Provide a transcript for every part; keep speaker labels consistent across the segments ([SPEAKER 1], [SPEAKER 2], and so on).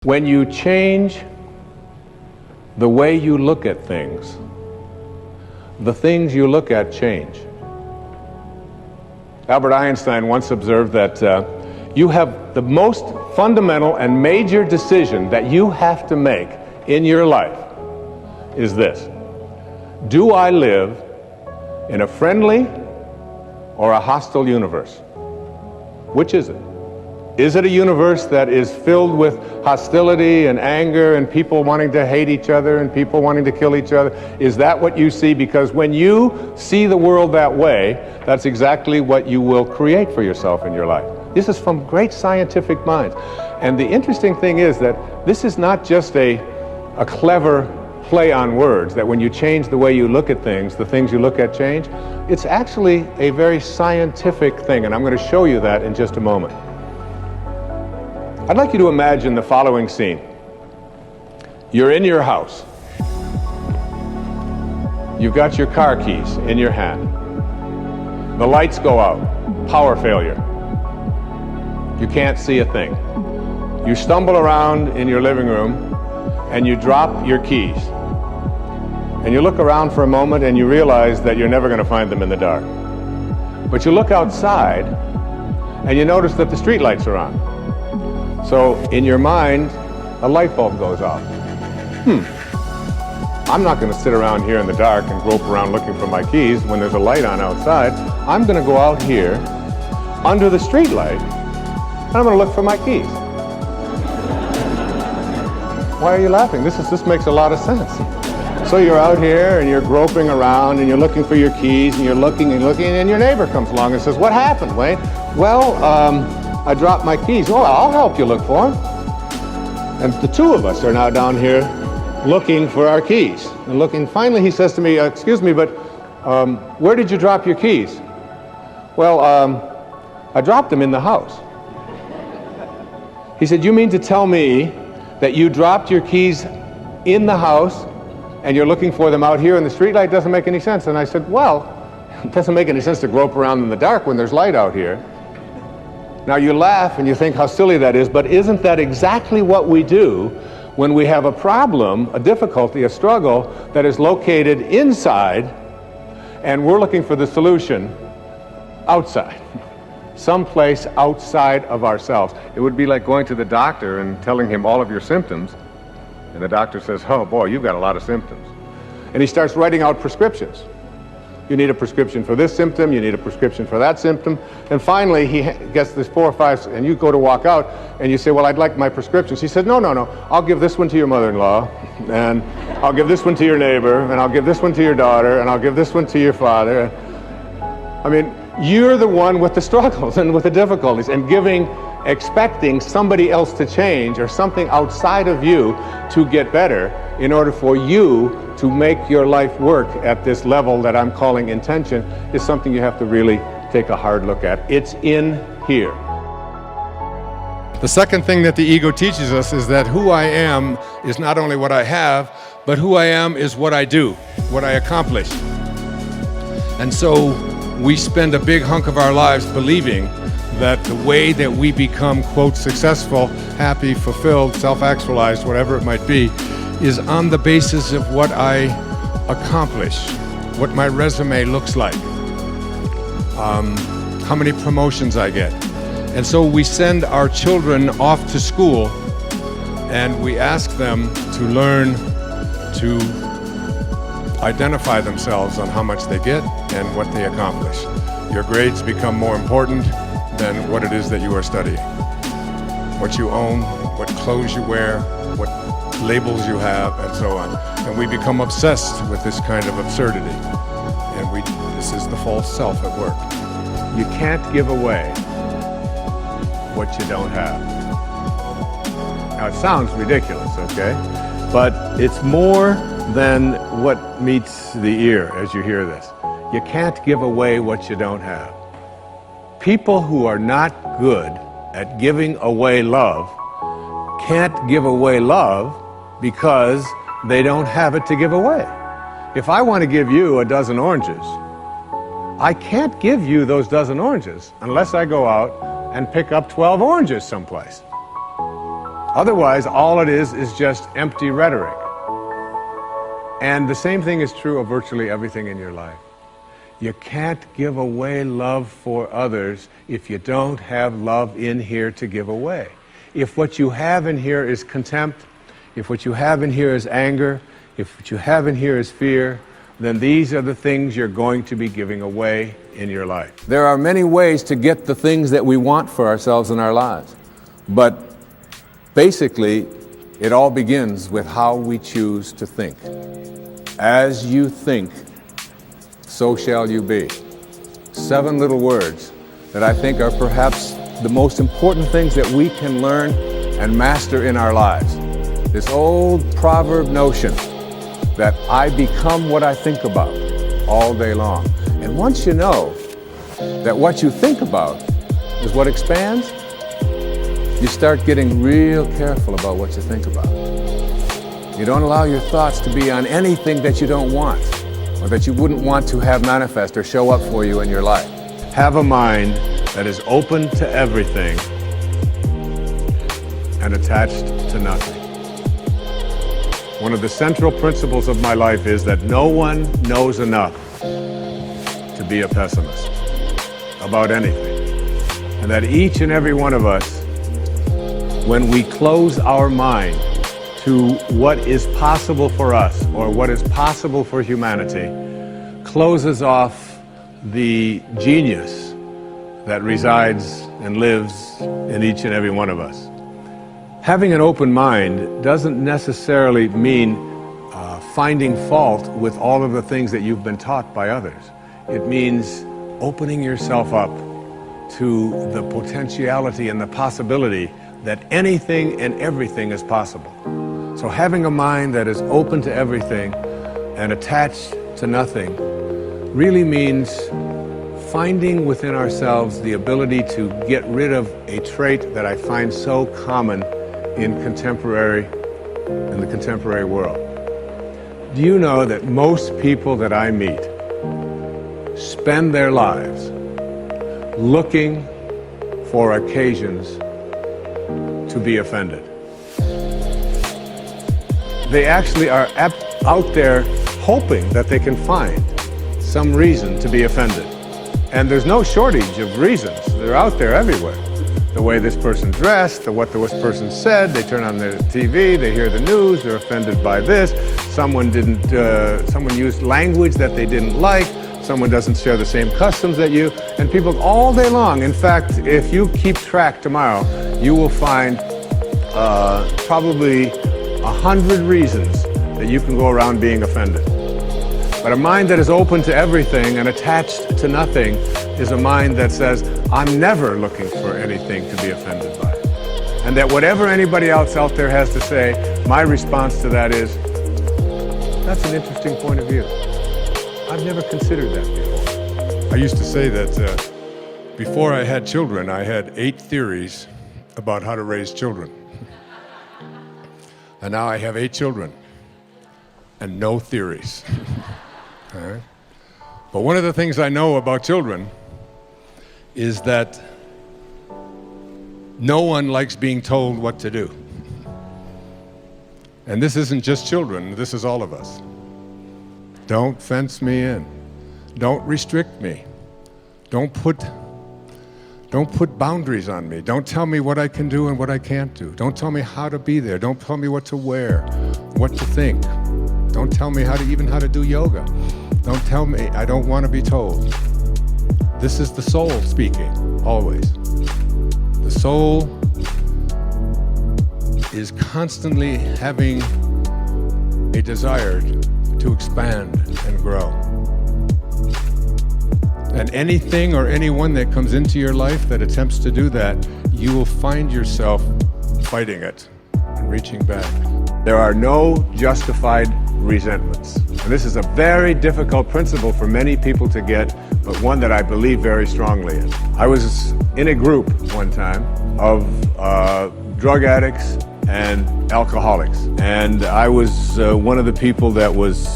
[SPEAKER 1] When you change the way you look at things, the things you look at change. Albert Einstein once observed that you have the most fundamental and major decision that you have to make in your life is this: do I live in a friendly or a hostile universe? Which is it? Is it a universe that is filled with hostility and anger and people wanting to hate each other and people wanting to kill each other? Is that what you see? Because when you see the world that way, that's exactly what you will create for yourself in your life. This is from great scientific minds. And the interesting thing is that this is not just a clever play on words, that when you change the way you look at things, the things you look at change. It's actually a very scientific thing, and I'm going to show you that in just a moment. I'd like you to imagine the following scene. You're in your house. You've got your car keys in your hand. The lights go out. Power failure. You can't see a thing. You stumble around in your living room and you drop your keys. And you look around for a moment and you realize that you're never going to find them in the dark. But you look outside and you notice that the street lights are on. So in your mind, a light bulb goes off. I'm not going to sit around here in the dark and grope around looking for my keys when there's a light on outside. I'm going to go out here under the street light and I'm going to look for my keys. Why are you laughing? This makes a lot of sense. So you're out here and you're groping around and you're looking for your keys and you're looking and looking, and your neighbor comes along and says, "What happened, Wayne?" "Well, I dropped my keys." "Oh, I'll help you look for them." And the two of us are now down here looking for our keys. And looking, finally he says to me, "Excuse me, but where did you drop your keys?" "Well, I dropped them in the house." He said, "You mean to tell me that you dropped your keys in the house and you're looking for them out here in the streetlight? Doesn't make any sense." And I said, "Well, it doesn't make any sense to grope around in the dark when there's light out here." Now you laugh and you think how silly that is, but isn't that exactly what we do when we have a problem, a difficulty, a struggle that is located inside and we're looking for the solution outside, someplace outside of ourselves? It would be like going to the doctor and telling him all of your symptoms, and the doctor says, "Oh boy, you've got a lot of symptoms." And he starts writing out prescriptions. You need a prescription for this symptom, you need a prescription for that symptom, and finally he gets this 4 or 5, and you go to walk out and you say, "Well, I'd like my prescriptions." He said, no, I'll give this one to your mother-in-law, and I'll give this one to your neighbor, and I'll give this one to your daughter, and I'll give this one to your father. I mean, you're the one with the struggles and with the difficulties, and expecting somebody else to change or something outside of you to get better in order for you to make your life work at this level that I'm calling intention is something you have to really take a hard look at. It's in here. The second thing that the ego teaches us is that who I am is not only what I have, but who I am is what I do, what I accomplish. And so we spend a big hunk of our lives believing that the way that we become, quote, successful, happy, fulfilled, self-actualized, whatever it might be, is on the basis of what I accomplish, what my resume looks like, how many promotions I get. And so we send our children off to school and we ask them to learn to identify themselves on how much they get and what they accomplish. Your grades become more important than what it is that you are studying. What you own, what clothes you wear, what labels you have, and so on. And we become obsessed with this kind of absurdity. And this is the false self at work. You can't give away what you don't have. Now it sounds ridiculous, okay? But it's more than what meets the ear as you hear this. You can't give away what you don't have. People who are not good at giving away love can't give away love because they don't have it to give away. If I want to give you a dozen oranges, I can't give you those dozen oranges unless I go out and pick up 12 oranges someplace. Otherwise, all it is just empty rhetoric. And the same thing is true of virtually everything in your life. You can't give away love for others if you don't have love in here to give away. If what you have in here is contempt, if what you have in here is anger, if what you have in here is fear, then these are the things you're going to be giving away in your life. There are many ways to get the things that we want for ourselves in our lives. But basically, it all begins with how we choose to think. As you think, so shall you be. 7 little words that I think are perhaps the most important things that we can learn and master in our lives. This old proverb notion that I become what I think about all day long. And once you know that what you think about is what expands, you start getting real careful about what you think about. You don't allow your thoughts to be on anything that you don't want or that you wouldn't want to have manifest or show up for you in your life. Have a mind that is open to everything and attached to nothing. One of the central principles of my life is that no one knows enough to be a pessimist about anything. And that each and every one of us, when we close our mind to what is possible for us or what is possible for humanity, closes off the genius that resides and lives in each and every one of us. Having an open mind doesn't necessarily mean finding fault with all of the things that you've been taught by others. It means opening yourself up to the potentiality and the possibility that anything and everything is possible. So having a mind that is open to everything and attached to nothing really means finding within ourselves the ability to get rid of a trait that I find so common in the contemporary world. Do you know that most people that I meet spend their lives looking for occasions to be offended? They actually are out there hoping that they can find some reason to be offended. And there's no shortage of reasons. They're out there everywhere. The way this person dressed, what this person said, they turn on their TV, they hear the news, they're offended by this, someone used language that they didn't like, someone doesn't share the same customs that you, and people all day long. In fact, if you keep track tomorrow, you will find probably 100 reasons that you can go around being offended. But a mind that is open to everything and attached to nothing is a mind that says, I'm never looking for anything to be offended by. And that whatever anybody else out there has to say, my response to that is, that's an interesting point of view. I've never considered that before.
[SPEAKER 2] I used to say that before I had children, I had 8 theories about how to raise children. And now I have 8 children and no theories. All right? But one of the things I know about children is that no one likes being told what to do. And this isn't just children, this is all of us. Don't fence me in. Don't restrict me. Don't put boundaries on me. Don't tell me what I can do and what I can't do. Don't tell me how to be there. Don't tell me what to wear, what to think. Don't tell me how to do yoga. Don't tell me, I don't want to be told. This is the soul speaking, always. The soul is constantly having a desire to expand and grow. And anything or anyone that comes into your life that attempts to do that, you will find yourself fighting it and reaching back.
[SPEAKER 1] There are no justified resentments. And this is a very difficult principle for many people to get, but one that I believe very strongly in. I was in a group one time of drug addicts and alcoholics. And I was one of the people that was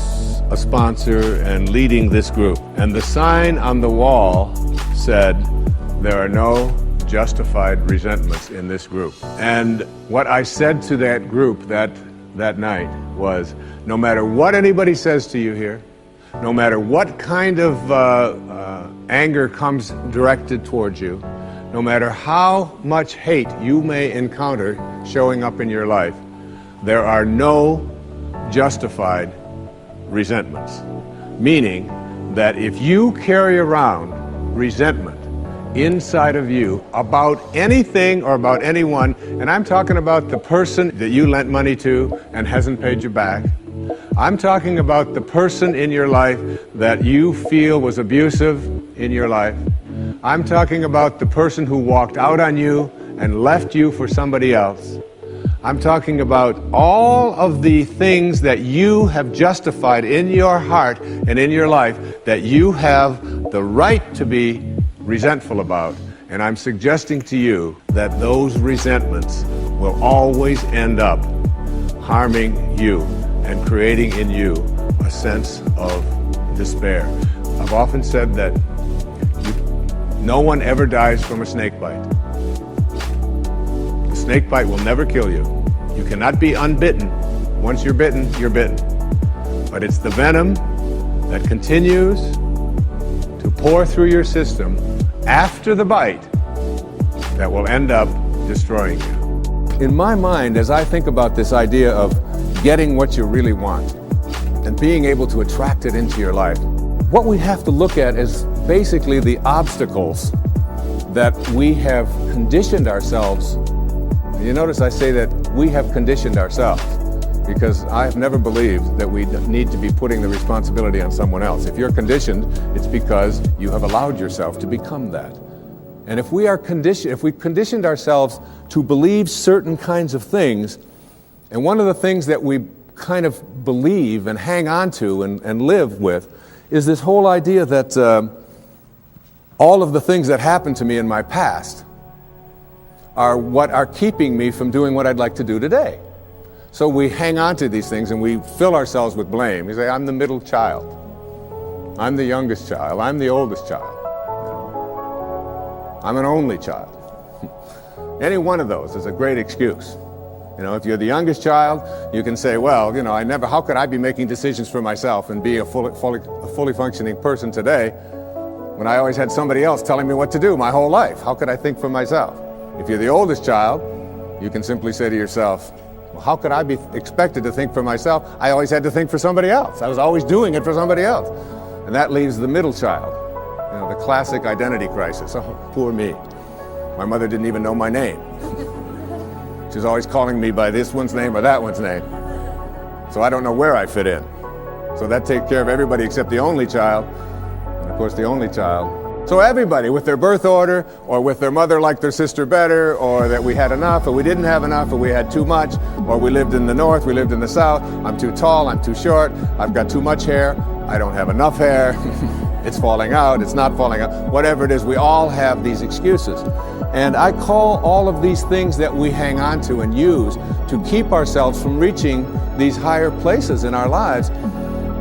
[SPEAKER 1] a sponsor and leading this group. And the sign on the wall said, there are no justified resentments in this group. And what I said to that group that night was, no matter what anybody says to you here, no matter what kind of anger comes directed towards you, no matter how much hate you may encounter showing up in your life, there are no justified resentments. Meaning that if you carry around resentment inside of you about anything or about anyone, and I'm talking about the person that you lent money to and hasn't paid you back, I'm talking about the person in your life that you feel was abusive in your life, I'm talking about the person who walked out on you and left you for somebody else, I'm talking about all of the things that you have justified in your heart and in your life that you have the right to be resentful about. And I'm suggesting to you that those resentments will always end up harming you and creating in you a sense of despair. I've often said that no one ever dies from a snake bite. The snake bite will never kill you. You cannot be unbitten. Once you're bitten, you're bitten. But it's the venom that continues to pour through your system after the bite that will end up destroying you. In my mind, as I think about this idea of getting what you really want and being able to attract it into your life, what we have to look at is basically the obstacles that we have conditioned ourselves. You notice I say that we have conditioned ourselves, because I've never believed that we need to be putting the responsibility on someone else. If you're conditioned, it's because you have allowed yourself to become that. And if we are conditioned, if we've conditioned ourselves to believe certain kinds of things, and one of the things that we kind of believe and hang on to and live with is this whole idea that all of the things that happened to me in my past are what are keeping me from doing what I'd like to do today. So we hang on to these things and we fill ourselves with blame. We say, I'm the middle child. I'm the youngest child. I'm the oldest child. I'm an only child. Any one of those is a great excuse. You know, if you're the youngest child, you can say, well, you know, how could I be making decisions for myself and be a fully functioning person today when I always had somebody else telling me what to do my whole life? How could I think for myself? If you're the oldest child, you can simply say to yourself, well, how could I be expected to think for myself? I always had to think for somebody else. I was always doing it for somebody else. And that leaves the middle child, you know, the classic identity crisis. Oh, poor me. My mother didn't even know my name. She was always calling me by this one's name or that one's name. So I don't know where I fit in. So that takes care of everybody except the only child. And of course, the only child. So everybody with their birth order, or with their mother liked their sister better, or that we had enough, or we didn't have enough, or we had too much, or we lived in the north, we lived in the south, I'm too tall, I'm too short, I've got too much hair, I don't have enough hair, it's falling out, it's not falling out, whatever it is, we all have these excuses. And I call all of these things that we hang on to and use to keep ourselves from reaching these higher places in our lives,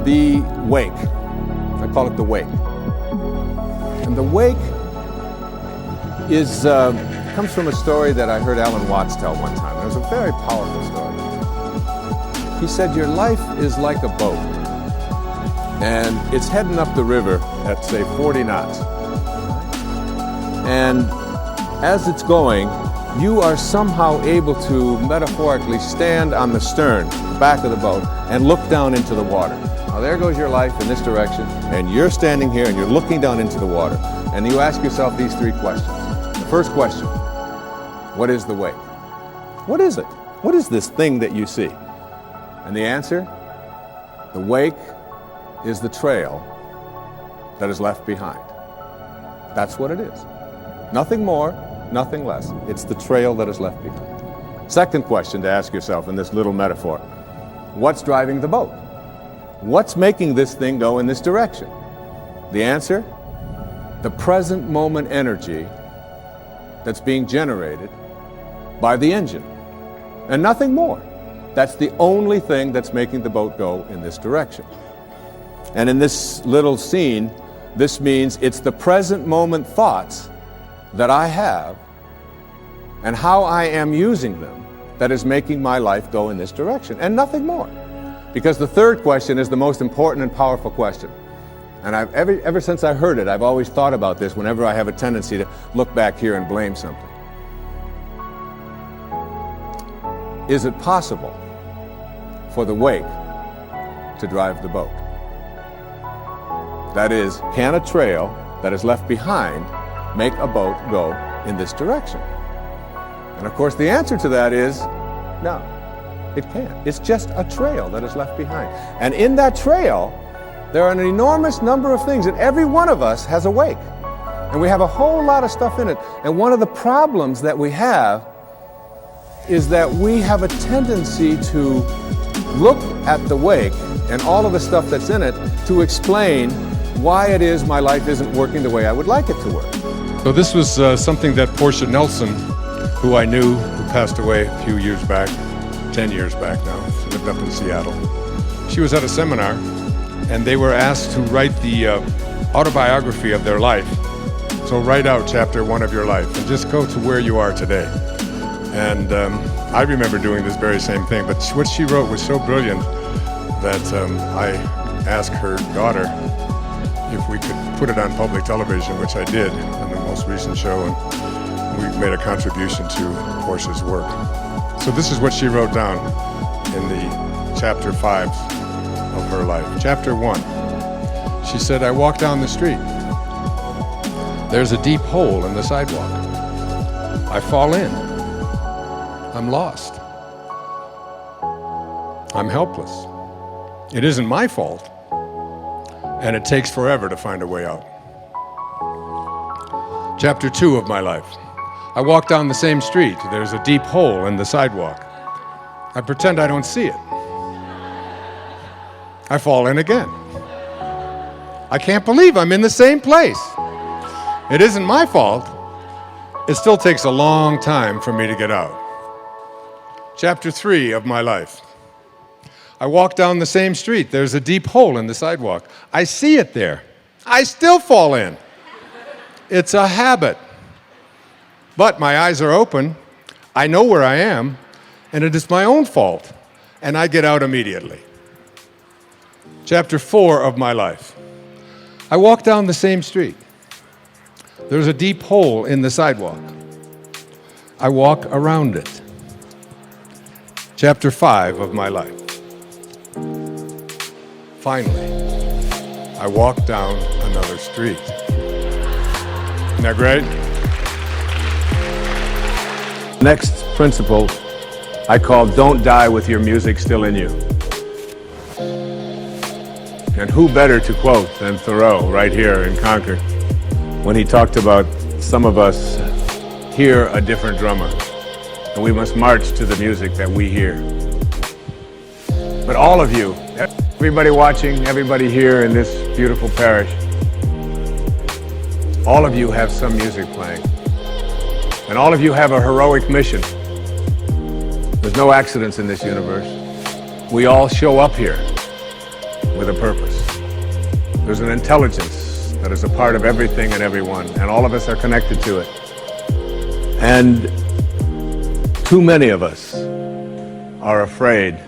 [SPEAKER 1] the wake. I call it the wake. And the wake is comes from a story that I heard Alan Watts tell one time. It was a very powerful story. He said, your life is like a boat, and it's heading up the river at, say, 40 knots. And as it's going, you are somehow able to metaphorically stand on the stern, the back of the boat, and look down into the water. Now there goes your life in this direction, and you're standing here and you're looking down into the water, and you ask yourself these three questions. The first question, what is the wake? What is it? What is this thing that you see? And the answer, the wake is the trail that is left behind. That's what it is. Nothing more, nothing less. It's the trail that is left behind. Second question to ask yourself in this little metaphor, what's driving the boat? What's making this thing go in this direction? The answer, the present moment energy that's being generated by the engine, and nothing more. That's the only thing that's making the boat go in this direction. And in this little scene, this means it's the present moment thoughts that I have and how I am using them that is making my life go in this direction, and nothing more. Because the third question is the most important and powerful question. And ever since I heard it, I've always thought about this whenever I have a tendency to look back here and blame something. Is it possible for the wake to drive the boat? That is, can a trail that is left behind make a boat go in this direction? And of course the answer to that is no, it can't. It's just a trail that is left behind. And in that trail, there are an enormous number of things, and every one of us has a wake. And we have a whole lot of stuff in it. And one of the problems that we have is that we have a tendency to look at the wake and all of the stuff that's in it to explain why it is my life isn't working the way I would like it to work.
[SPEAKER 2] So this was something that Portia Nelson, who I knew, who passed away a few years back, 10 years back now, she lived up in Seattle. She was at a seminar, and they were asked to write the autobiography of their life. So write out chapter 1 of your life and just go to where you are today. And I remember doing this very same thing, but what she wrote was so brilliant that I asked her daughter if we could put it on public television, which I did in the most recent show, and we made a contribution to Portia's work. So this is what she wrote down in the chapter 5 of her life. Chapter 1, she said, I walk down the street. There's a deep hole in the sidewalk. I fall in. I'm lost. I'm helpless. It isn't my fault, and it takes forever to find a way out. Chapter 2 of my life. I walk down the same street. There's a deep hole in the sidewalk. I pretend I don't see it. I fall in again. I can't believe I'm in the same place. It isn't my fault. It still takes a long time for me to get out. Chapter 3 of my life. I walk down the same street. There's a deep hole in the sidewalk. I see it there. I still fall in. It's a habit. But my eyes are open. I know where I am, and it is my own fault, and I get out immediately. Chapter 4 of my life. I walk down the same street. There's a deep hole in the sidewalk. I walk around it. Chapter 5 of my life. Finally, I walk down another street. Isn't that great?
[SPEAKER 1] Next principle I call don't die with your music still in you. And who better to quote than Thoreau right here in Concord when he talked about some of us hear a different drummer and we must march to the music that we hear. But all of you, everybody watching, everybody here in this beautiful parish, all of you have some music playing. And all of you have a heroic mission. There's no accidents in this universe. We all show up here with a purpose. There's an intelligence that is a part of everything and everyone, and all of us are connected to it. And too many of us are afraid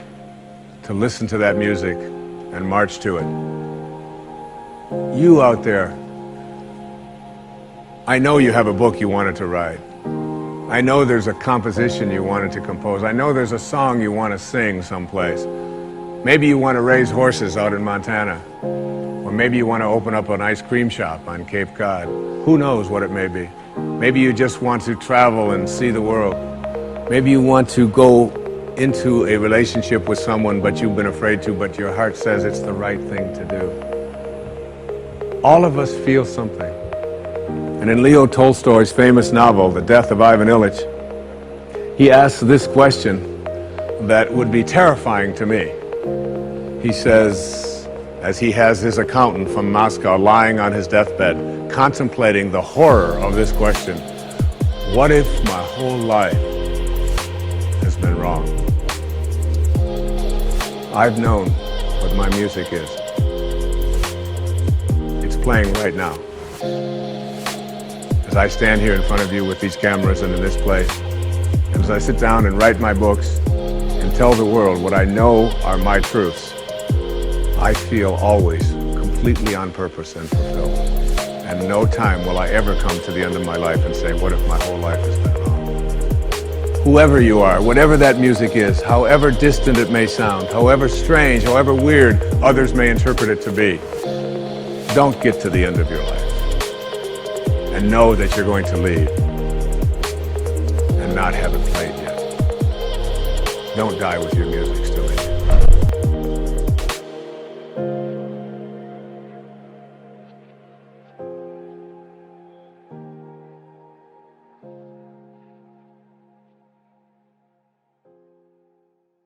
[SPEAKER 1] to listen to that music and march to it. You out there, I know you have a book you wanted to write. I know there's a composition you wanted to compose. I know there's a song you want to sing someplace. Maybe you want to raise horses out in Montana. Or maybe you want to open up an ice cream shop on Cape Cod. Who knows what it may be. Maybe you just want to travel and see the world. Maybe you want to go into a relationship with someone but you've been afraid to, but your heart says it's the right thing to do. All of us feel something. And in Leo Tolstoy's famous novel, The Death of Ivan Ilyich, he asks this question that would be terrifying to me. He says, as he has his accountant from Moscow lying on his deathbed, contemplating the horror of this question, what if my whole life has been wrong? I've known what my music is. It's playing right now. As I stand here in front of you with these cameras and in this place, as I sit down and write my books and tell the world what I know are my truths, I feel always completely on purpose and fulfilled. And no time will I ever come to the end of my life and say, what if my whole life has been wrong? Whoever you are, whatever that music is, however distant it may sound, however strange, however weird others may interpret it to be, don't get to the end of your life and know that you're going to leave and not have it played yet. Don't die with your music still in